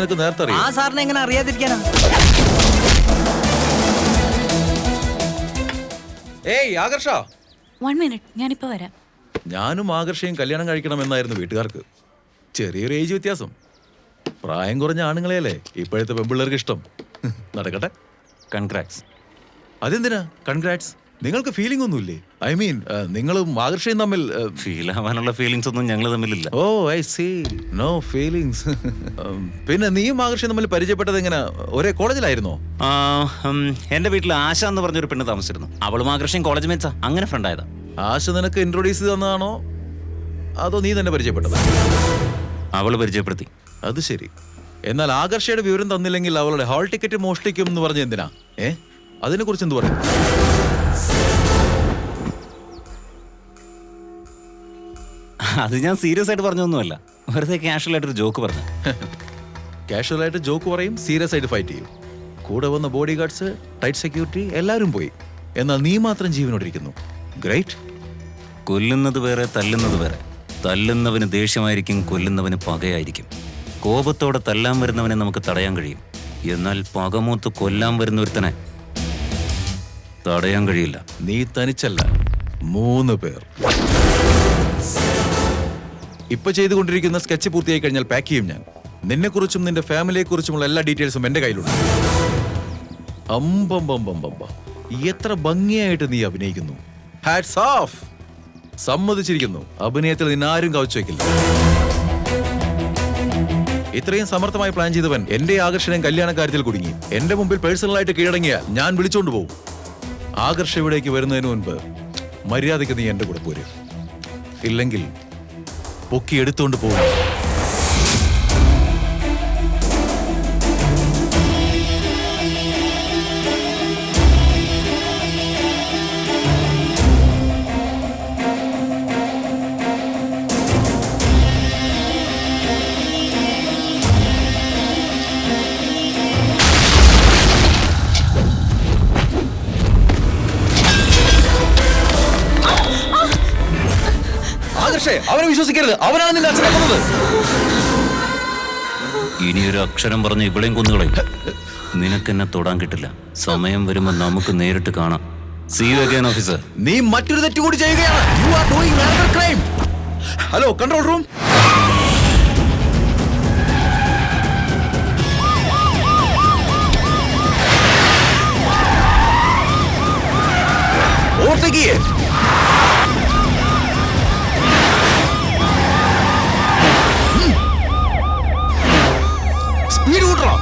നിനക്ക് നേരത്തെ അറിയാം. ആ സാറിനെ എങ്ങനെ അറിയാതിരിക്കാനാ? ഏയ് ആകർഷ, 1 മിനിറ്റ്, ഞാനിപ്പോ വരാം. ഞാനും ആകർഷയും കല്യാണം കഴിക്കണമെന്നായിരുന്നു വീട്ടുകാർക്ക്. ചെറിയൊരു ഏജ് വ്യത്യാസം. പ്രായം കുറഞ്ഞ ആണുങ്ങളെയല്ലേ ഇപ്പോഴത്തെ പെൺപിള്ളേർക്ക് ഇഷ്ടം. നടക്കട്ടെ. കൺഗ്രാറ്റ്സ്. അതെന്തിനാ കൺഗ്രാറ്റ്സ്? നിങ്ങൾക്ക് ഫീലിംഗ് ഒന്നുമില്ലേ? ഐ മീൻ നിങ്ങളും ആകർഷയും തമ്മിൽ ഫീൽ ആവാനുള്ള ഫീലിങ്സ് ഒന്നും ഞങ്ങൾ തമ്മിലില്ല. ഓ ഐ സീ, നോ ഫീലിങ്സ്. പിന്നെ നീയും ആകർഷയും തമ്മിൽ പരിചയപ്പെട്ടത് എങ്ങനെ? ഒരേ കോളേജിലായിരുന്നോ? എന്റെ വീട്ടിൽ ആശ എന്ന് പറഞ്ഞൊരു പെണ്ണ് താമസിച്ചിരുന്നു. അവളും ആകർഷയും കോളേജ് മേറ്റ്സാ. അങ്ങനെ ഫ്രണ്ട് ആയതാ. ആശ നിനക്ക് ഇൻട്രൊഡ്യൂസ് ചെയ്ത് തന്നതാണോ അതോ നീ തന്നെ പരിചയപ്പെട്ടത്? അവള് പരിചയപ്പെടുത്തി. അത് ശരി. എന്നാൽ ആകർഷയുടെ വിവരം തന്നില്ലെങ്കിൽ അവളുടെ ഹാൾ ടിക്കറ്റ് മോഷ്ടിക്കും എന്ന് പറഞ്ഞ എന്തിനാ? അതിനെ കുറിച്ച് എന്ത് പറയും? അത് ഞാൻ സീരിയസ് ആയിട്ട് പറഞ്ഞൊന്നുമല്ല, വെറുതെ കാഷ്വൽ ആയിട്ടൊരു ജോക്ക് പറഞ്ഞു. കാഷ്വൽ ആയിട്ട് ജോക്ക് പറയും, സീരിയസ് ആയിട്ട് ഫൈറ്റ് ചെയ്യും. കൂടെ വന്ന ബോഡി ഗാർഡ്സ്, ടൈറ്റ് സെക്യൂരിറ്റി എല്ലാവരും പോയി. എന്നാൽ നീ മാത്രം ജീവനോടിരിക്കുന്നു. ഗ്രേറ്റ്. കൊല്ലുന്നത് വേറെ, തല്ലുന്നത് വേറെ. തല്ലുന്നവന് ദേഷ്യമായിരിക്കും, കൊല്ലുന്നവന് പകയായിരിക്കും. കോപത്തോടെ തല്ലാൻ വരുന്നവനെ നമുക്ക് തടയാൻ കഴിയും. എന്നാൽ പകമൂത്ത് കൊല്ലാൻ വരുന്നൊരുത്തനെ തടയാൻ കഴിയില്ല. നീ തനിച്ചല്ല, 3 പേർ. ഇപ്പൊ ചെയ്തുകൊണ്ടിരിക്കുന്ന സ്കെച്ച് പൂർത്തിയായി കഴിഞ്ഞാൽ പാക്ക് ചെയ്യും ഞാൻ. നിന്നെക്കുറിച്ചും നിന്റെ ഫാമിലിയെ കുറിച്ചുമുള്ള എല്ലാ ഡീറ്റെയിൽസും എന്റെ കയ്യിലുണ്ട്. അമ്പമ്പമ്പമ്പ, എത്ര ഭംഗിയായിട്ട് നീ അഭിനയിക്കുന്നു. Hats off. സമ്മതിച്ചിരിക്കുന്നു, അഭിനയത്തിൽ നിന്നാരും കവച്ചു വയ്ക്കില്ല. ഇത്രയും സമർത്ഥമായി പ്ലാൻ ചെയ്തവൻ എന്റെ ആകർഷണം കല്യാണ കാര്യത്തിൽ കുടുങ്ങി. എന്റെ മുമ്പിൽ പേഴ്സണലായിട്ട് കീഴടങ്ങിയ ഞാൻ വിളിച്ചോണ്ട് പോകും. ആകർഷ ഇവിടേക്ക് വരുന്നതിന് മുൻപ് മര്യാദയ്ക്ക് നീ എന്റെ കൂടെ പോരും. ഇല്ലെങ്കിൽ പൊക്കി എടുത്തുകൊണ്ട് പോകും. അവനെ വിശ്വസിക്കരുത്, അവനാണ് നിന്റെ അച്ഛനെ കൊന്നത്. ഇനിയൊരു അക്ഷരം പറഞ്ഞ് ഇവിടെയും കൊന്നുകളയും. നിനക്കെന്നെ തൊടാൻ കിട്ടില്ല. സമയം വരുമ്പോൾ നമുക്ക് നേരിട്ട് കാണാം. See you again, officer. നീ മറ്റൊരു തെറ്റ് കൂടി ചെയ്യുകയാണ്. You are doing another crime. Hello, control room. ഓർത്തേക്ക്. സ്പീഡ് കൂട്ടണം.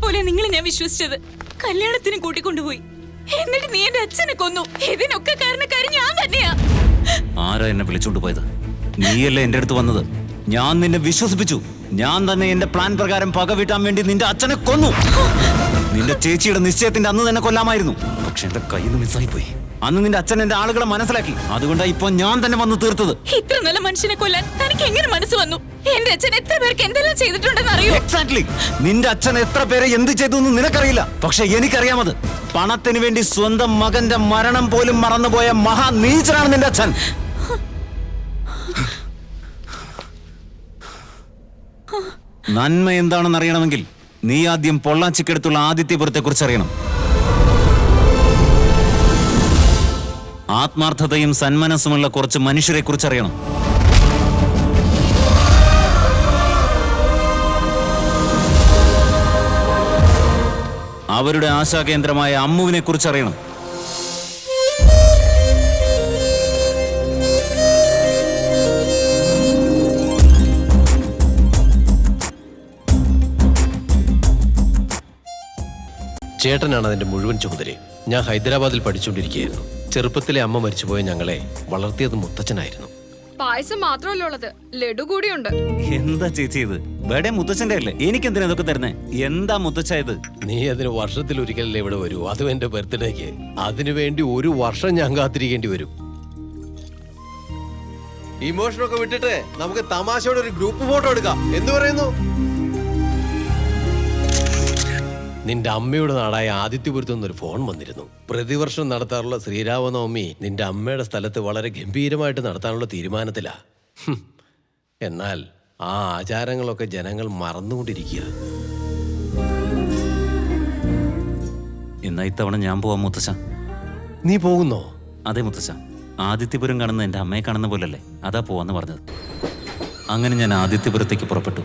പോലെ നിങ്ങൾ ഞാൻ വിശ്വസിച്ചത്. കല്യാണത്തിന് കൂട്ടിക്കൊണ്ടുപോയി, എന്നിട്ട് നീ എന്റെ അച്ഛനെ കൊന്നു. ഇതിനൊക്കെ കാരണക്കാരി ഞാൻ തന്നെയാ. ആരാ എന്നെ വിളിച്ചോണ്ട് പോയത്? നീയല്ലേ എന്റെ അടുത്ത് വന്നത്. ഞാൻ നിന്നെ വിശ്വസിപ്പിച്ചു. ഞാൻ തന്നെ എന്റെ പ്ലാൻ പ്രകാരം പക വീട്ടാൻ വേണ്ടി നിന്റെ അച്ഛനെ കൊന്നു. നിന്റെ ചേച്ചിയുടെ നിശ്ചയത്തിന്റെ അന്ന് തന്നെ കൊല്ലാമായിരുന്നു. പക്ഷെ എന്റെ കയ്യിൽ നിന്ന് മിസ്സായി പോയി. അന്ന് നിന്റെ അച്ഛൻ എന്റെ ആളുകളെ മനസ്സിലാക്കി. അതുകൊണ്ടാണ് ഇപ്പൊ ഞാൻ തന്നെ വന്ന് തീർത്തത്. ഇത്ര നല്ല മനുഷ്യനെ കൊല്ലാൻ തനിക്ക് എങ്ങനെ മനസ്സ് വന്നു? എന്റെ അച്ഛൻ എത്ര പേർക്ക് എന്തെല്ലാം ചെയ്തിട്ടുണ്ടെന്ന് അറിയോ? എക്സാക്ട്ലി. നിന്റെ അച്ഛൻ എത്ര പേരെ എന്ത് ചെയ്തു എന്ന് നിനക്കറിയില്ല. പക്ഷെ എനിക്കറിയാമത്. പണത്തിന് വേണ്ടി സ്വന്തം മകന്റെ മരണം പോലും മറന്നുപോയ മഹാനീചനാണ് നിന്റെ അച്ഛൻ. നന്മ എന്താണെന്ന് അറിയണമെങ്കിൽ നീ ആദ്യം പൊള്ളാച്ചിക്കടുത്തുള്ള ആദിത്യപുരത്തെ കുറിച്ച് അറിയണം. ആത്മാർത്ഥതയും സന്മനസ്സുമുള്ള കുറച്ച് മനുഷ്യരെ കുറിച്ചറിയണം. അവരുടെ ആശാകേന്ദ്രമായ അമ്മുവിനെ കുറിച്ച് അറിയണം. ചേട്ടനാണ് അതിന്റെ മുഴുവൻ ചുമതല. ഞാൻ ഹൈദരാബാദിൽ പഠിച്ചുകൊണ്ടിരിക്കുകയായിരുന്നു. ചെറുപ്പത്തിലെ അമ്മ മരിച്ചുപോയ ഞങ്ങളെ വളർത്തിയത് മുത്തച്ഛനായിരുന്നു. പായസം മാത്രമല്ല ഉള്ളത്, ലഡു കൂടിയുണ്ട്. എന്താ ചേച്ചി ഇത്? ബേടെ മുത്തച്ഛന്റെ അല്ലേ? എനിക്കെന്തിനാ ഇതൊക്കെ തരുന്നേ? എന്താ മുത്തച്ഛ ഇത്? നീ അതിന് വർഷത്തിൽ ഒരിക്കലല്ലേ ഇവിടെ വരൂ, അതും എന്റെ ബർത്ത്ഡേക്ക്. അതിനു വേണ്ടി 1 വർഷം ഞാൻ കാത്തിരിക്കേണ്ടി വരും. ഇമോഷനൊക്കെ വിട്ടിട്ട് നമുക്ക് തമാശയോടെ ഒരു ഗ്രൂപ്പ് ഫോട്ടോ എടുക്കാം. എന്തു പറയുന്നു? നിന്റെ അമ്മയുടെ നാടായ ആദിത്യപുരത്തു നിന്നൊരു ഫോൺ വന്നിരുന്നു. പ്രതിവർഷം നടത്താറുള്ള ശ്രീരാമനവമി നിന്റെ അമ്മയുടെ സ്ഥലത്ത് വളരെ ഗംഭീരമായിട്ട് നടത്താനുള്ള തീരുമാനത്തിലാ. എന്നാൽ ആ ആചാരങ്ങളൊക്കെ ജനങ്ങൾ മറന്നുകൊണ്ടിരിക്കുക. എന്നാ ഇത്തവണ ഞാൻ പോവാം മുത്തച്ഛ. നീ പോകുന്നോ? അതെ മുത്തച്ഛ, ആദിത്യപുരം കാണുന്ന എൻ്റെ അമ്മയെ കാണുന്ന പോലല്ലേ, അതാ പോവാന്ന് പറഞ്ഞത്. അങ്ങനെ ഞാൻ ആദിത്യപുരത്തേക്ക് പുറപ്പെട്ടു.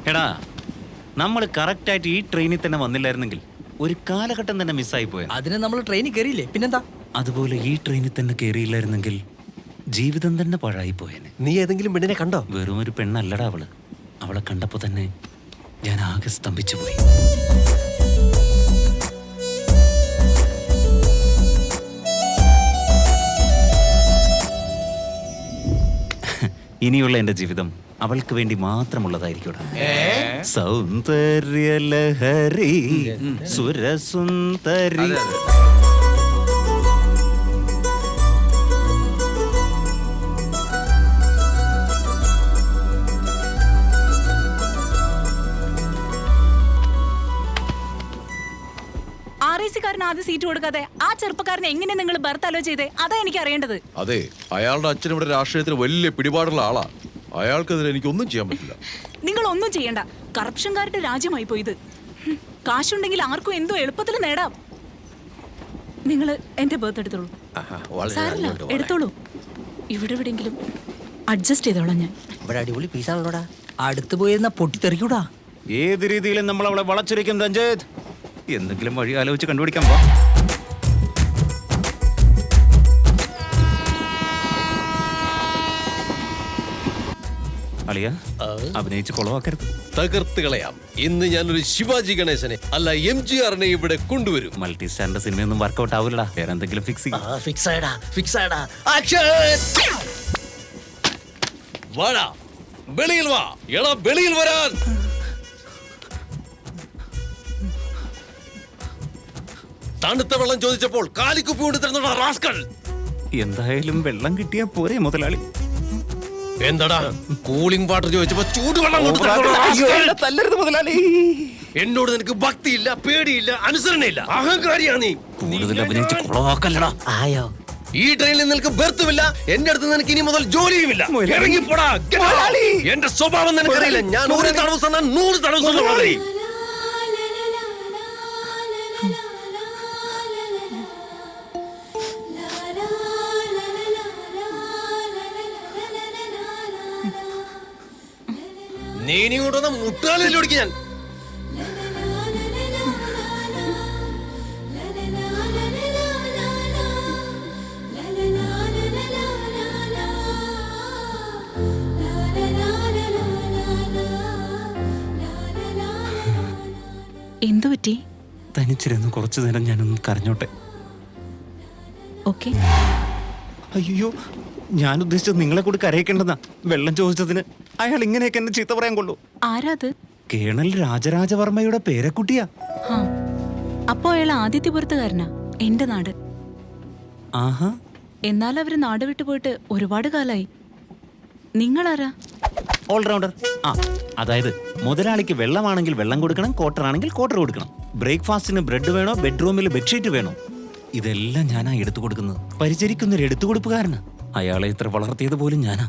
എടാ, നമ്മൾ കറക്റ്റായിട്ട് ഈ ട്രെയിനിൽ തന്നെ വന്നില്ലായിരുന്നെങ്കിൽ ഒരു കാലഘട്ടം തന്നെ മിസ്സായി പോയത്. അതിന് നമ്മൾ ട്രെയിനിൽ കയറിയില്ലേ, പിന്നെന്താ? അതുപോലെ ഈ ട്രെയിനിൽ തന്നെ കയറിയില്ലായിരുന്നെങ്കിൽ ജീവിതം തന്നെ പാഴായി പോയേനെ. നീ ഏതെങ്കിലും പെണ്ണിനെ കണ്ടോ? വെറും ഒരു പെണ്ണല്ലടാ അവള്. അവളെ കണ്ടപ്പോ തന്നെ ഞാൻ ആകെ സ്തംഭിച്ചു പോയി. ഇനിയുള്ള എന്റെ ജീവിതം അവൾക്ക് വേണ്ടി മാത്രമുള്ളതായിരിക്കും. സൗന്ദര്യലഹരി സുരസുന്ദരി. RAC-കാരന് ആദ്യം സീറ്റ് കൊടുക്കാതെ ആ ചെറുപ്പക്കാരനെ എങ്ങനെ നിങ്ങൾ ബർത്ത് അലോ ചെയ്തേ? അതാ എനിക്ക് അറിയേണ്ടത്. അതെ, അയാളുടെ അച്ഛൻ ഇവിടെ രാഷ്ട്രീയത്തിൽ വലിയ പിടിപാടുള്ള ആളാ. അയാൾക്കെതിരെ എനിക്കൊന്നും ചെയ്യാൻ പറ്റില്ല. നിങ്ങൾ ഒന്നും ചെയ്യണ്ട. കറപ്ഷൻകാരുടെ രാജ്യമായി പോയത്. കാശുണ്ടെങ്കിൽ ആർക്കും എന്തോ എളുപ്പത്തിൽ നേടാം. നിങ്ങൾ എന്റെ ബർത്ത് എടുത്തോളൂ. സാരല്ല, എടുത്തോളൂ. ഇവിടെ എവിടെയെങ്കിലും അഡ്ജസ്റ്റ് ചെയ്തോളാം ഞാൻ. ഇവിടെ അടിപൊളി പീസാണല്ലോടാ. അടുത്ത് പോയിരുന്ന പൊട്ടിത്തെറിക്കൂടാ. ഏത് രീതിയിലും നമ്മൾ അവളെ വളച്ചൊരിക്കും രഞ്ജിത്ത്. എന്തെങ്കിലും വഴി ആലോചിച്ച് കണ്ടുപിടിക്കാൻ പോ. അളിയ, അഭിനയിച്ച് കൊളവാക്കരുത്. തകർത്ത് കളയാം. ഇന്ന് ഞാനൊരു ശിവാജി ഗണേശനെ അല്ല MGR-നെ ഇവിടെ കൊണ്ടുവരും. മൾട്ടി സ്റ്റാറിന്റെ സിനിമയൊന്നും വർക്കൗട്ട് ആവില്ലടാ. വേറെ എന്തെങ്കിലും ഫിക്സ് വാടാ, വെളിയിൽ വാ. എടാ, വെളിയിൽ വരാൻ. തണുത്ത വെള്ളം ചോദിച്ചപ്പോൾ കാലിക്കുപ്പി കൊണ്ട് തരുന്ന റാസ്കൽ. എന്തായാലും വെള്ളം കിട്ടിയാ പോരെ മുതലാളി. എന്താടാ, കൂളിംഗ് വാട്ടർ ചോദിച്ചപ്പോ ചൂടുവെള്ളം തല്ലരുത് മുതലാളി. എന്നോട് നിനക്ക് ഭക്തിയില്ല, പേടിയില്ല, അനുസരണയില്ല, അഹങ്കാരിയാ നീ. കൂടുതൽ അഭിനയിച്ച് കൊളവാക്കല്ലടാ. ആയോ? ഈ ട്രെയിനിൽ നിനക്ക് ബെർത്തുമില്ല. എന്റെ അടുത്ത് നിനക്ക് ഇനി മുതൽ ജോലിയുമില്ല. ഇറങ്ങിപ്പോടാ. എന്റെ സ്വഭാവം നിനക്കറിയില്ല. ഞാൻ 100 തടവ് തന്നാൽ 100 തടവ് തന്നു. നീ ഇനി കൊണ്ടുവന്ന മുട്ടാലിൽ ഒടിക്കും ഞാൻ. എന്തു പറ്റി? തനിച്ചിരുന്ന് കുറച്ചു നേരം ഞാനൊന്ന് കരഞ്ഞോട്ടെ. ഓക്കെ. അയ്യോ, ഞാൻ ഉദ്ദേശിച്ചത് നിങ്ങളെ കൂടി കരയിക്കേണ്ടെന്നാ. വെള്ളം ചോദിച്ചതിന് അയാൾ ഇങ്ങനെയൊക്കെ എന്നെ ചീത്ത പറയാൻ കൊള്ളൂ. ആരാത്? കേണൽ രാജരാജവർമ്മയുടെ പേരക്കുട്ടിയാ. ആ അപ്പോ അയാൾ ആദിത്യപുരത്തുകാരനാ, എന്റെ നാട്. ആഹാ. എന്നാൽ അവര് നാട് വിട്ടു പോയിട്ട് ഒരുപാട് കാലായി. നിങ്ങളാരാ? ഓൾറൗണ്ടർ. ആ, അതായത് മുതലാളിക്ക് വെള്ളമാണെങ്കിൽ വെള്ളം കൊടുക്കണം, ക്വാർട്ടറാണെങ്കിൽ ക്വാർട്ടർ കൊടുക്കണം. ബ്രേക്ക്ഫാസ്റ്റിന് ബ്രെഡ് വേണോ, ബെഡ്റൂമിൽ ബെഡ്ഷീറ്റ് വേണോ, ഇതെല്ലാം ഞാനാ എടുത്തു കൊടുക്കുന്നത്. പരിചരിക്കുന്നൊരു എടുത്തുകൊടുപ്പുകാരനാ. അയാളെ ഇത്ര വളർത്തിയത് പോലും ഞാനാ.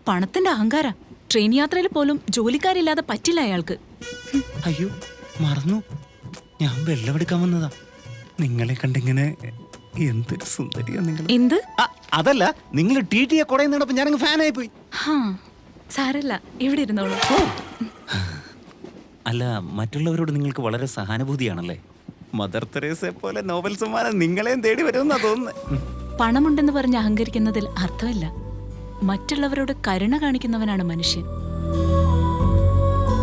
പണത്തിന്റെ അഹങ്കാര. ട്രെയിൻ യാത്രയിൽ പോലും ജോലിക്കാരില്ലാതെ പറ്റില്ല അയാൾക്ക്. അയ്യോ, മറന്നു. ഞാൻ വെള്ളമെടുക്കാൻ വന്നതാ. നിങ്ങളെ കണ്ടിങ്ങനെ എന്തൊരു സുന്ദരിയാ നിങ്ങൾ. എന്ത്? അതല്ല, നിങ്ങൾ TT കൊടയുന്നപ്പോ ഞാനങ്ങ് ഫാനായി പോയി. ഹാ സാരല്ല, ഇവിടെ ഇരുന്നോളൂ. അല്ല, മറ്റുള്ളവരോട് നിങ്ങൾക്ക് വളരെ സഹാനുഭൂതിയാണല്ലേ. മദർ തെരേസയെ പോലെ നോബൽ സമ്മാനം നിങ്ങളെയും തേടി വരുമെന്നാ തോന്നുന്നത്. പണമുണ്ടെന്ന് പറഞ്ഞ് അഹങ്കരിക്കുന്നതിൽ അർത്ഥമില്ല. മറ്റുള്ളവരോട് കരുണ കാണിക്കുന്നവനാണ് മനുഷ്യൻ.